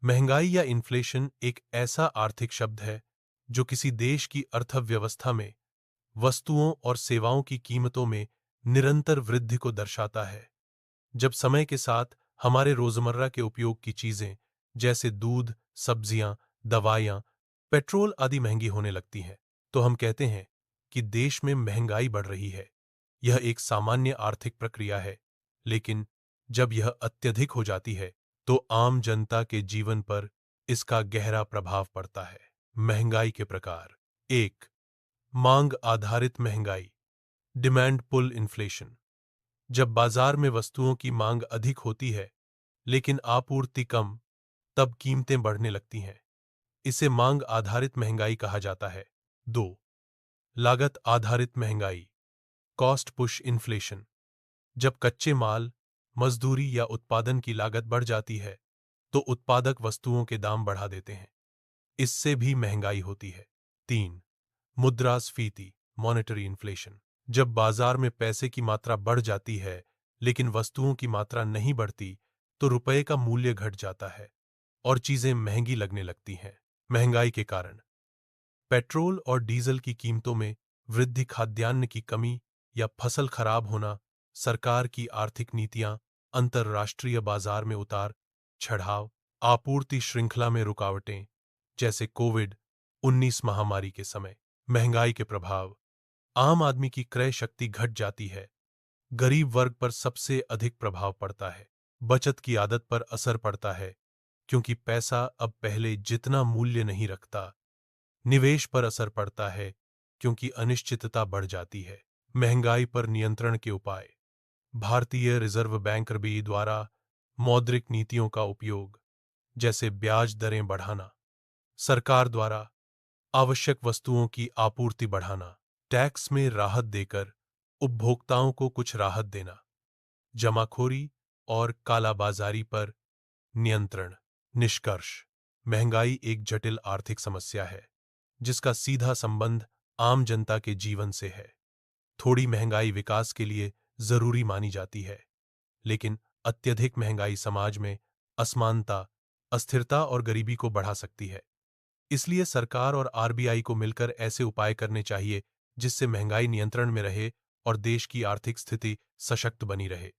महंगाई या इन्फ्लेशन एक ऐसा आर्थिक शब्द है जो किसी देश की अर्थव्यवस्था में वस्तुओं और सेवाओं की कीमतों में निरंतर वृद्धि को दर्शाता है। जब समय के साथ हमारे रोजमर्रा के उपयोग की चीजें जैसे दूध, सब्जियां, दवाइयां, पेट्रोल आदि महंगी होने लगती हैं, तो हम कहते हैं कि देश में महंगाई बढ़ रही है। यह एक सामान्य आर्थिक प्रक्रिया है, लेकिन जब यह अत्यधिक हो जाती है, तो आम जनता के जीवन पर इसका गहरा प्रभाव पड़ता है। महंगाई के प्रकार। एक, मांग आधारित महंगाई, डिमांड पुल इन्फ्लेशन। जब बाजार में वस्तुओं की मांग अधिक होती है, लेकिन आपूर्ति कम, तब कीमतें बढ़ने लगती हैं। इसे मांग आधारित महंगाई कहा जाता है। दो, लागत आधारित महंगाई, कॉस्ट पुश इन्फ्लेशन। जब कच्चे माल, मजदूरी या उत्पादन की लागत बढ़ जाती है, तो उत्पादक वस्तुओं के दाम बढ़ा देते हैं। इससे भी महंगाई होती है। तीन, मुद्रास्फीति, मॉनेटरी इन्फ्लेशन। जब बाजार में पैसे की मात्रा बढ़ जाती है, लेकिन वस्तुओं की मात्रा नहीं बढ़ती, तो रुपए का मूल्य घट जाता है और चीजें महंगी लगने लगती हैं। महंगाई के कारण पेट्रोल और डीजल की कीमतों में वृद्धि, खाद्यान्न की कमी या फसल खराब होना, सरकार की आर्थिक नीतियां, अंतर्राष्ट्रीय बाजार में उतार चढ़ाव, आपूर्ति श्रृंखला में रुकावटें, जैसे कोविड-19 महामारी के समय। महंगाई के प्रभाव। आम आदमी की क्रय शक्ति घट जाती है। गरीब वर्ग पर सबसे अधिक प्रभाव पड़ता है। बचत की आदत पर असर पड़ता है, क्योंकि पैसा अब पहले जितना मूल्य नहीं रखता। निवेश पर असर पड़ता है, क्योंकि अनिश्चितता बढ़ जाती है। महंगाई पर नियंत्रण के उपाय। भारतीय रिजर्व बैंक RBI द्वारा मौद्रिक नीतियों का उपयोग, जैसे ब्याज दरें बढ़ाना, सरकार द्वारा आवश्यक वस्तुओं की आपूर्ति बढ़ाना, टैक्स में राहत देकर उपभोक्ताओं को कुछ राहत देना, जमाखोरी और कालाबाजारी पर नियंत्रण। निष्कर्ष। महंगाई एक जटिल आर्थिक समस्या है, जिसका सीधा संबंध आम जनता के जीवन से है। थोड़ी महंगाई विकास के लिए जरूरी मानी जाती है, लेकिन अत्यधिक महंगाई समाज में असमानता, अस्थिरता और गरीबी को बढ़ा सकती है। इसलिए सरकार और RBI को मिलकर ऐसे उपाय करने चाहिए जिससे महंगाई नियंत्रण में रहे और देश की आर्थिक स्थिति सशक्त बनी रहे।